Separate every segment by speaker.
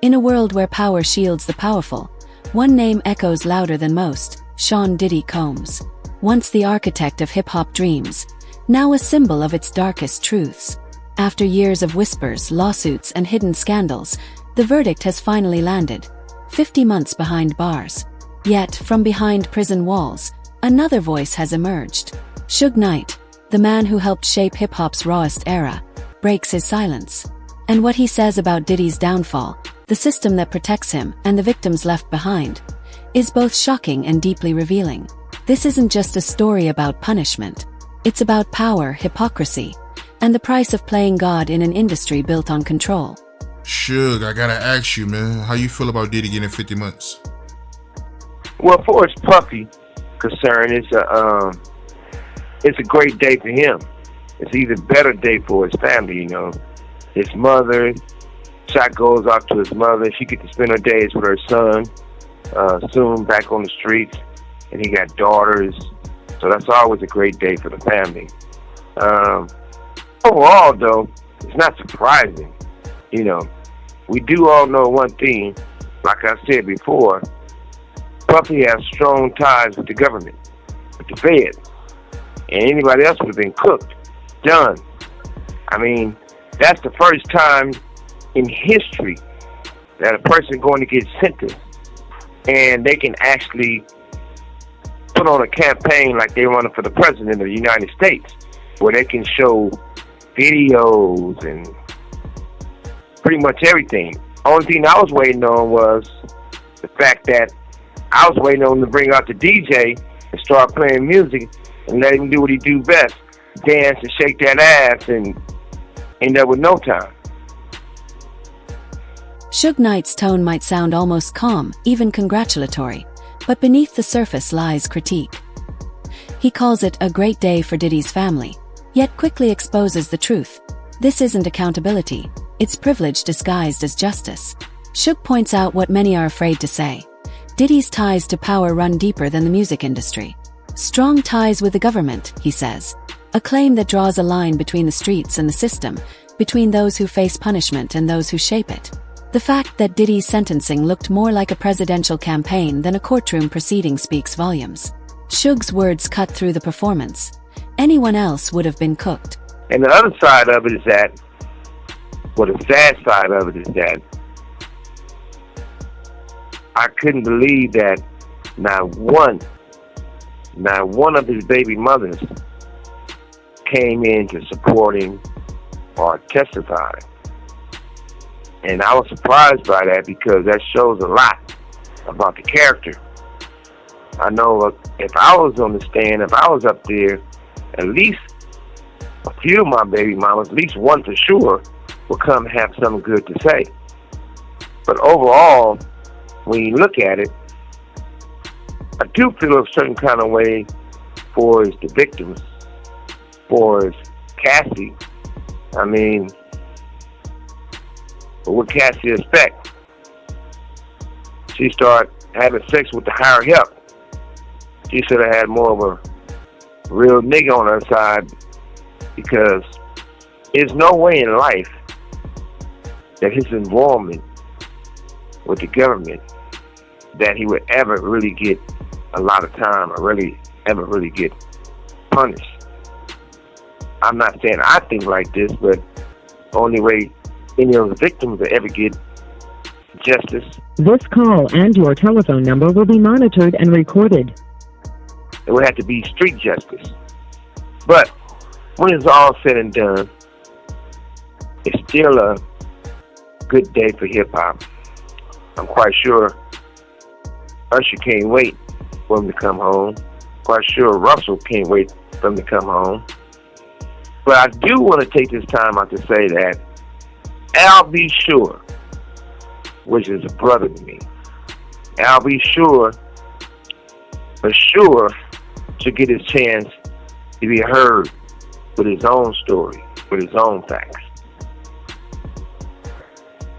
Speaker 1: In a world where power shields the powerful, one name echoes louder than most: Sean Diddy Combs. Once the architect of hip-hop dreams, now a symbol of its darkest truths. After years of whispers, lawsuits, and hidden scandals, the verdict has finally landed. 50 months behind bars. Yet, from behind prison walls, another voice has emerged. Suge Knight, the man who helped shape hip-hop's rawest era, breaks his silence. And what he says about Diddy's downfall, the system that protects him, and the victims left behind, is both shocking and deeply revealing. This isn't just a story about punishment. It's about power, hypocrisy, and the price of playing God in an industry built on control.
Speaker 2: Suge, I gotta ask you, man, how you feel about Diddy getting 50 months?
Speaker 3: Well, for his Puffy concern, it's a great day for him. It's an even better day for his family, you know. His mother, shot goes out to his mother. She gets to spend her days with her son, soon back on the streets, and he got daughters. So that's always a great day for the family. Overall, though, it's not surprising. You know, we do all know one thing, like I said before, Puffy has strong ties with the government, with the feds, and anybody else would have been cooked, done. I mean, that's the first time in history that a person going to get sentenced and they can actually put on a campaign like they're running for the president of the United States, where they can show videos and pretty much everything. Only thing I was waiting on was the fact that I was waiting on him to bring out the DJ and start playing music and let him do what he do best, dance and shake that ass and end up with no time.
Speaker 1: Suge Knight's tone might sound almost calm, even congratulatory, but beneath the surface lies critique. He calls it a great day for Diddy's family, yet quickly exposes the truth. This isn't accountability, it's privilege disguised as justice. Suge points out what many are afraid to say. Diddy's ties to power run deeper than the music industry. Strong ties with the government, he says. A claim that draws a line between the streets and the system, between those who face punishment and those who shape it. The fact that Diddy's sentencing looked more like a presidential campaign than a courtroom proceeding speaks volumes. Suge's words cut through the performance. Anyone else would have been cooked.
Speaker 3: And the other side of it is that, well, the sad side of it is that I couldn't believe that not one of his baby mothers came in to support him or testify. And I was surprised by that because that shows a lot about the character. I know if I was on the stand, if I was up there, at least a few of my baby mamas, at least one for sure, will come have something good to say. But overall, when you look at it, I do feel a certain kind of way for the victims, for Cassie. I mean, what Cassie expect? She started having sex with the higher help. She should have had more of a real nigga on her side, because there's no way in life that his involvement with the government that he would ever really get a lot of time or ever really get punished. I'm not saying I think like this, but the only way any of the victims will ever get justice.
Speaker 4: This call and your telephone number will be monitored and recorded.
Speaker 3: It would have to be street justice. But when it's all said and done, it's still a good day for hip-hop. I'm quite sure Usher can't wait for him to come home. Quite sure Russell can't wait for him to come home. But I do want to take this time out to say that Al B. Sure, which is a brother to me, Al B. Sure, for sure, should get his chance to be heard with his own story, with his own facts.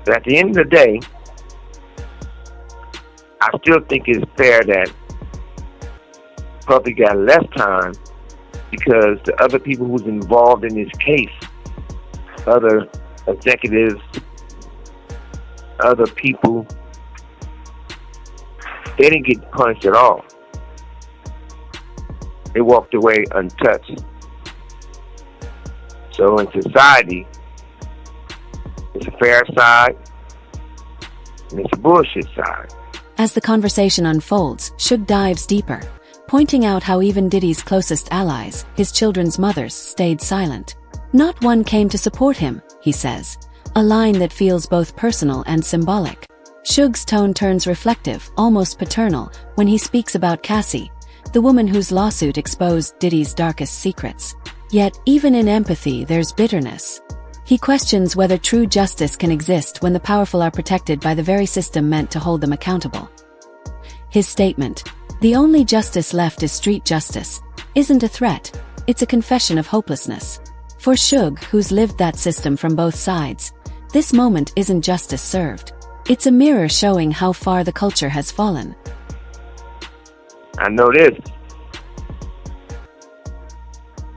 Speaker 3: But at the end of the day, I still think it's fair that Puffy got less time because the other people who's involved in this case, other executives, other people, they didn't get punished at all. They walked away untouched. So in society, it's a fair side and it's a bullshit side.
Speaker 1: As the conversation unfolds, Suge dives deeper, pointing out how even Diddy's closest allies, his children's mothers, stayed silent. Not one came to support him, he says, a line that feels both personal and symbolic. Suge's tone turns reflective, almost paternal, when he speaks about Cassie, the woman whose lawsuit exposed Diddy's darkest secrets. Yet, even in empathy, there's bitterness. He questions whether true justice can exist when the powerful are protected by the very system meant to hold them accountable. His statement, "The only justice left is street justice," isn't a threat, it's a confession of hopelessness. For Suge, who's lived that system from both sides, this moment isn't justice served. It's a mirror showing how far the culture has fallen.
Speaker 3: I know this.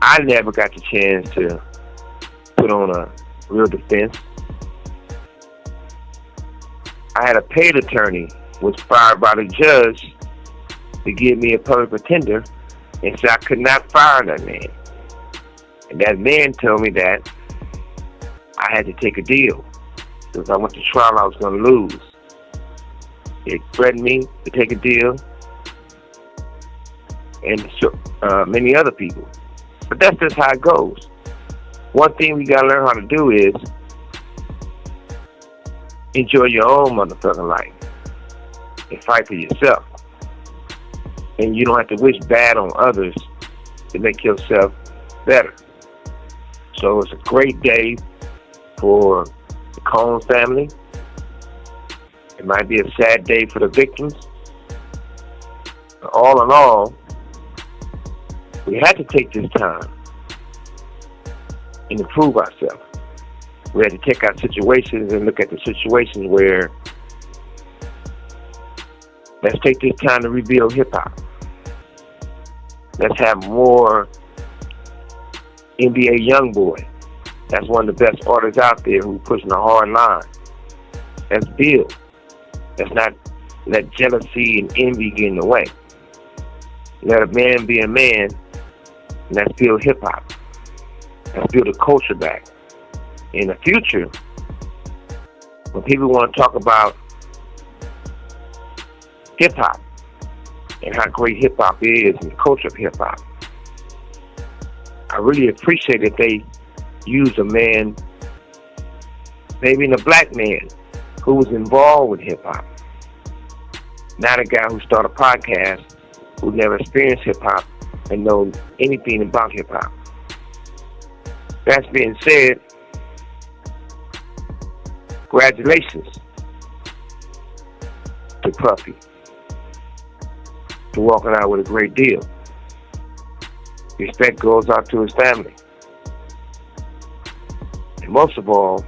Speaker 3: I never got the chance to put on a real defense. I had a paid attorney, was fired by the judge to give me a public pretender, and said I could not fire that man. And that man told me that I had to take a deal. Because I went to trial, I was going to lose. It threatened me to take a deal, and many other people. But that's just how it goes. One thing we gotta learn how to do is enjoy your own motherfucking life and fight for yourself. And you don't have to wish bad on others to make yourself better. So it's a great day for the Combs family. It might be a sad day for the victims. But all in all, we had to take this time and improve ourselves. We had to take our situations and look at the situations where let's take this time to rebuild hip-hop. Let's have more NBA Youngboy. That's one of the best artists out there who's pushing a hard line. Let's build. Let's not let jealousy and envy get in the way. Let a man be a man, and let's build hip-hop. Let's build a culture back. In the future, when people want to talk about hip-hop and how great hip-hop is and the culture of hip-hop, I really appreciate that they use a man, maybe a black man, who was involved with hip-hop. Not a guy who started a podcast, who never experienced hip-hop and know anything about hip-hop. That being said, congratulations to Puffy for walking out with a great deal. Respect goes out to his family. And most of all,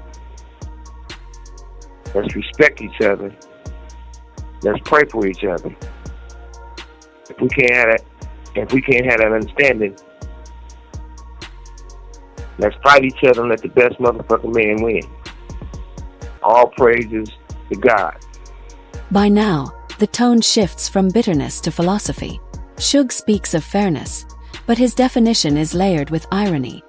Speaker 3: let's respect each other. Let's pray for each other. If we can't have that understanding, let's fight each other and let the best motherfucking man win. All praises to God.
Speaker 1: By now, the tone shifts from bitterness to philosophy. Suge speaks of fairness, but his definition is layered with irony.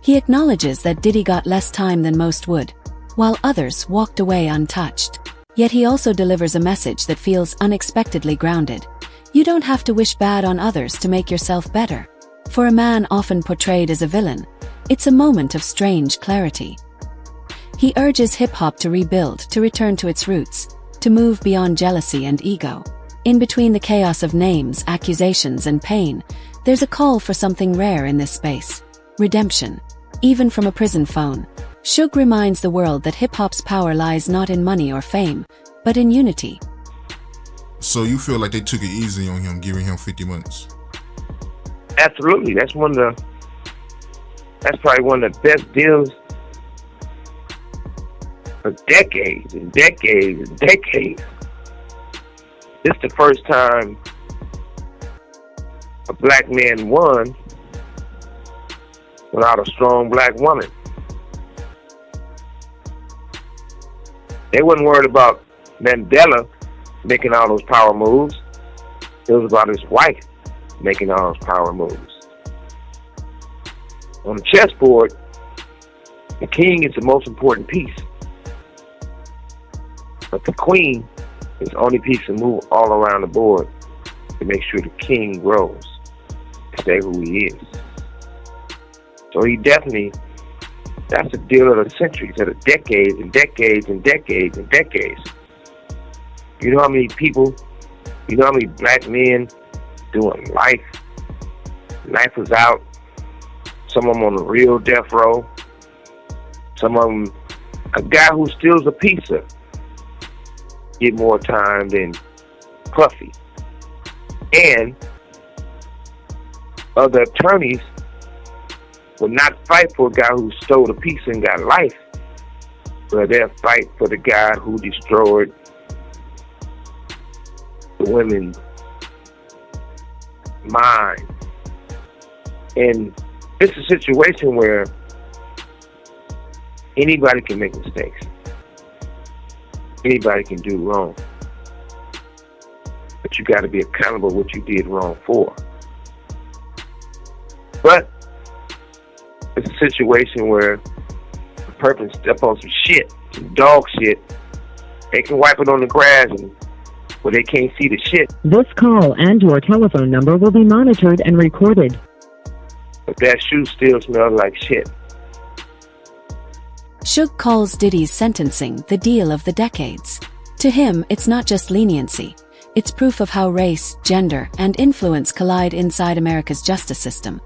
Speaker 1: He acknowledges that Diddy got less time than most would, while others walked away untouched. Yet he also delivers a message that feels unexpectedly grounded. You don't have to wish bad on others to make yourself better. For a man often portrayed as a villain, it's a moment of strange clarity. He urges hip-hop to rebuild, to return to its roots, to move beyond jealousy and ego. In between the chaos of names, accusations, and pain, there's a call for something rare in this space: redemption. Even from a prison phone, Suge reminds the world that hip-hop's power lies not in money or fame, but in unity.
Speaker 2: So you feel like they took it easy on him, giving him 50 months?
Speaker 3: Absolutely. That's probably one of the best deals for decades and decades and decades. This is the first time a black man won without a strong black woman. They wasn't worried about Mandela making all those power moves. It was about his wife making all those power moves. On the chessboard, the king is the most important piece. But the queen is the only piece to move all around the board to make sure the king grows and stay who he is. So he definitely, that's the deal of the centuries, of the decades and decades and decades and decades. You know how many people, you know how many black men doing life? Life was out. Some of them on the real death row. Some of them, a guy who steals a pizza get more time than Puffy. And other attorneys will not fight for a guy who stole a pizza and got life, but they'll fight for the guy who destroyed the women's mind. And it's a situation where anybody can make mistakes. Anybody can do wrong. But you got to be accountable what you did wrong for. But it's a situation where a person step on some shit, some dog shit. They can wipe it on the grass and where they can't see the shit.
Speaker 4: This call and your telephone number will be monitored and recorded.
Speaker 3: But that shoe still smells like shit.
Speaker 1: Suge calls Diddy's sentencing the deal of the decades. To him, it's not just leniency. It's proof of how race, gender, and influence collide inside America's justice system.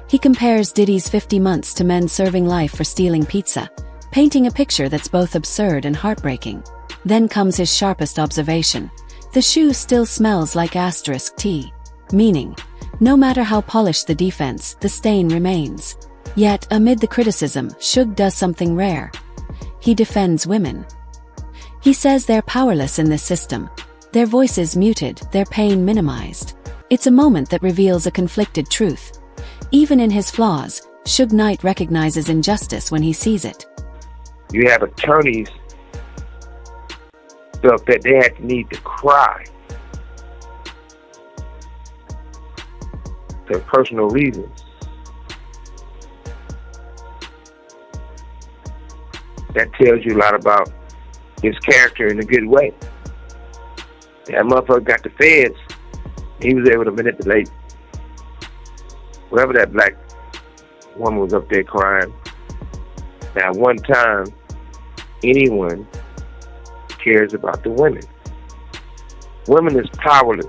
Speaker 1: He compares Diddy's 50 months to men serving life for stealing pizza, painting a picture that's both absurd and heartbreaking. Then comes his sharpest observation. The shoe still smells like *T, meaning, no matter how polished the defense, the stain remains. Yet, amid the criticism, Suge does something rare. He defends women. He says they're powerless in this system. Their voices muted, their pain minimized. It's a moment that reveals a conflicted truth. Even in his flaws, Suge Knight recognizes injustice when he sees it.
Speaker 3: You have attorneys felt that they had the need to cry for personal reasons. That tells you a lot about his character in a good way. That motherfucker got the feds. He was able to manipulate whatever that black woman was up there crying. Now, one time, anyone cares about the women. Women is powerless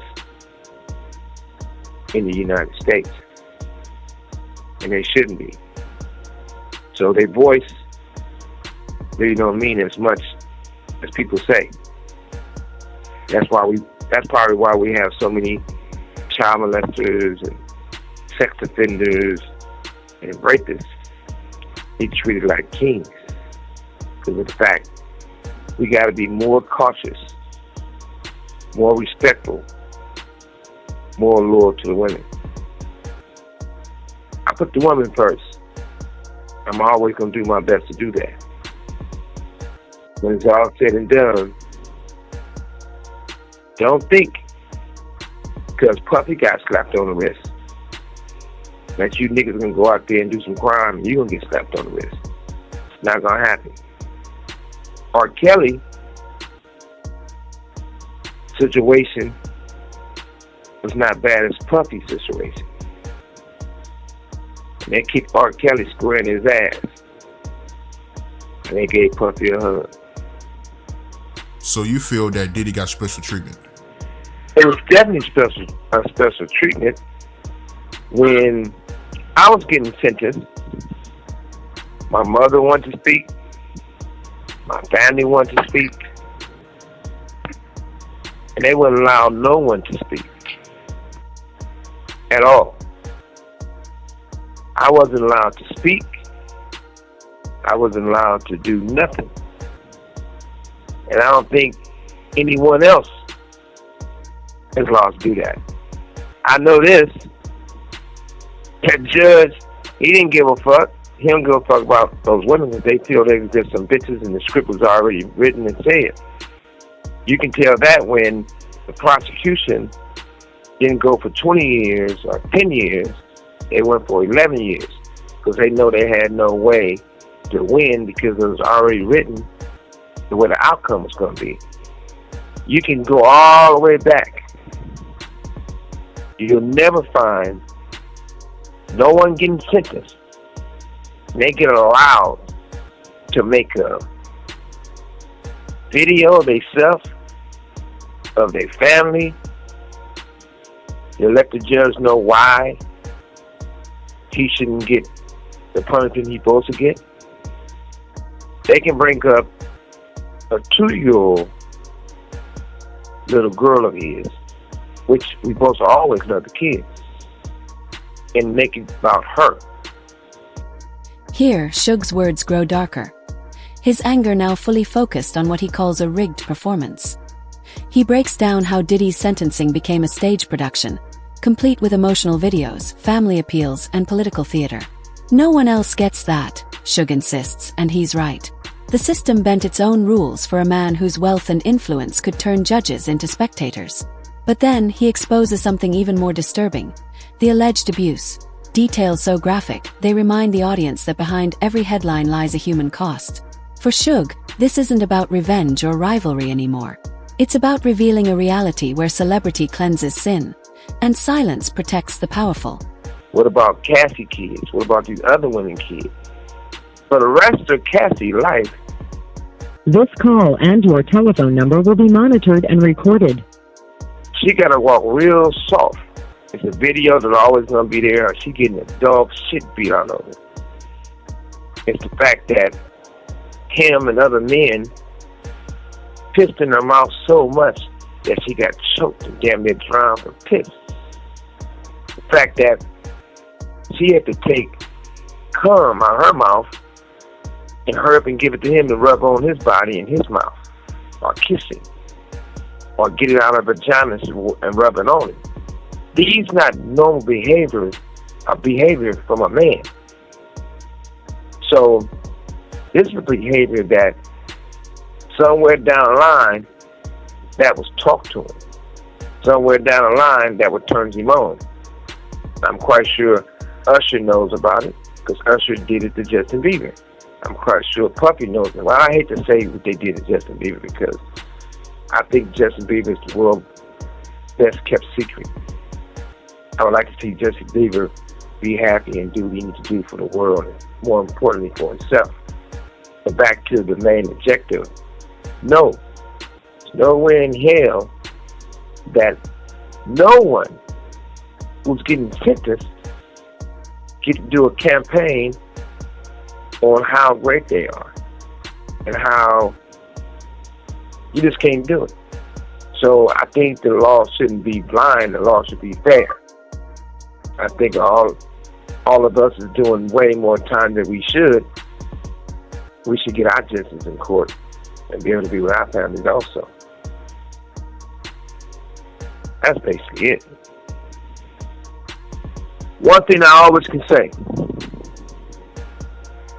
Speaker 3: in the United States, and they shouldn't be. So their voice really don't mean as much as people say. That's probably why we have so many child molesters and sex offenders and rapists. They treated like kings because of the fact we got to be more cautious, more respectful, more loyal to the women. I put the woman first. I'm always going to do my best to do that. When it's all said and done, don't think because Puffy got slapped on the wrist that you niggas gonna go out there and do some crime and you gonna get slapped on the wrist. It's not gonna happen. R. Kelly situation was not bad as Puffy's situation. And they kicked R. Kelly square in his ass. And they gave Puffy a hug.
Speaker 2: So you feel that Diddy got special treatment?
Speaker 3: It was definitely special treatment. When I was getting sentenced, my mother wanted to speak, my family wanted to speak, and they wouldn't allow no one to speak at all. I wasn't allowed to speak. I wasn't allowed to do nothing. And I don't think anyone else is allowed to do that. I know this. That judge, he didn't give a fuck. He don't give a fuck about those women if they feel there's just some bitches and the script was already written and said. You can tell that when the prosecution didn't go for 20 years or 10 years, they went for 11 years because they know they had no way to win because it was already written the way the outcome was going to be. You can go all the way back. You'll never find no one getting sentenced. They get allowed to make a video of themselves, of their family. They let the judge know why he shouldn't get the punishment he's supposed to get. They can bring up a 2-year-old little girl of his, which we supposed to always love the kids, and make it about her.
Speaker 1: Here, Suge's words grow darker. His anger now fully focused on what he calls a rigged performance. He breaks down how Diddy's sentencing became a stage production, complete with emotional videos, family appeals, and political theater. No one else gets that, Suge insists, and he's right. The system bent its own rules for a man whose wealth and influence could turn judges into spectators. But then, he exposes something even more disturbing: the alleged abuse. Details so graphic, they remind the audience that behind every headline lies a human cost. For Suge, this isn't about revenge or rivalry anymore. It's about revealing a reality where celebrity cleanses sin, and silence protects the powerful.
Speaker 3: What about Cassie kids? What about these other women kids? For the rest of Cassie's life,
Speaker 4: This call and your telephone number will be monitored and recorded.
Speaker 3: she gotta walk real soft. It's a video that's always gonna be there, or she getting a dog shit beat out of it. It's the fact that him and other men pissed in her mouth so much that she got choked and damn near drowned from piss. The fact that she had to take cum out of her mouth and hurry up and give it to him to rub on his body and his mouth, or kiss it, or get it out of her vagina and rub it on it. These not normal behaviors or behavior from a man. So this is a behavior that somewhere down the line that was talked to him. Somewhere down the line that would turn him on. I'm quite sure Usher knows about it because Usher did it to Justin Bieber. I'm quite sure Puffy knows it. Well, I hate to say what they did to Justin Bieber because I think Justin Bieber is the world's best kept secret. I would like to see Justin Bieber be happy and do what he needs to do for the world, and more importantly for himself. But back to the main objective. No, there's nowhere in hell that no one who's getting sentenced get to do a campaign on how great they are and how you just can't do it. So I think the law shouldn't be blind, the law should be fair. I think all of us is doing way more time than we should. We should get our justice in court and be able to be with our families also. That's basically it. One thing I always can say,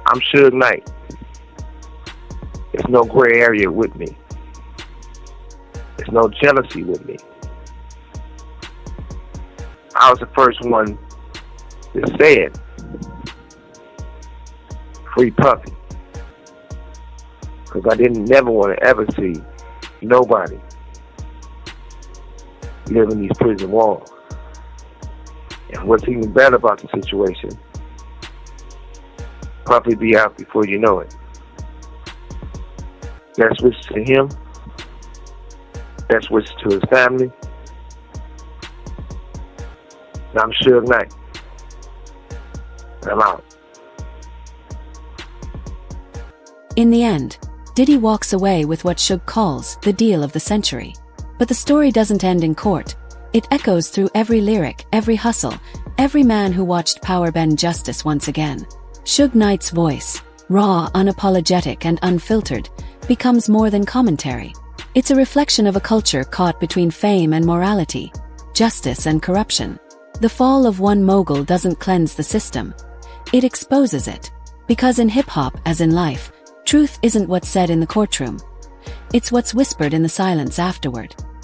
Speaker 3: I'm Suge Knight. There's no gray area with me. There's no jealousy with me. I was the first one that said, free Puffy. Because I didn't never want to ever see nobody live in these prison walls. And what's even better about the situation, Puffy be out before you know it. Best wishes to him. Best wishes to his family. And I'm Suge Knight. And I'm out.
Speaker 1: In the end, Diddy walks away with what Suge calls the deal of the century. But the story doesn't end in court. It echoes through every lyric, every hustle, every man who watched power bend justice once again. Suge Knight's voice, raw, unapologetic, and unfiltered, becomes more than commentary. It's a reflection of a culture caught between fame and morality, justice and corruption. The fall of one mogul doesn't cleanse the system. It exposes it. Because in hip-hop, as in life, truth isn't what's said in the courtroom. It's what's whispered in the silence afterward.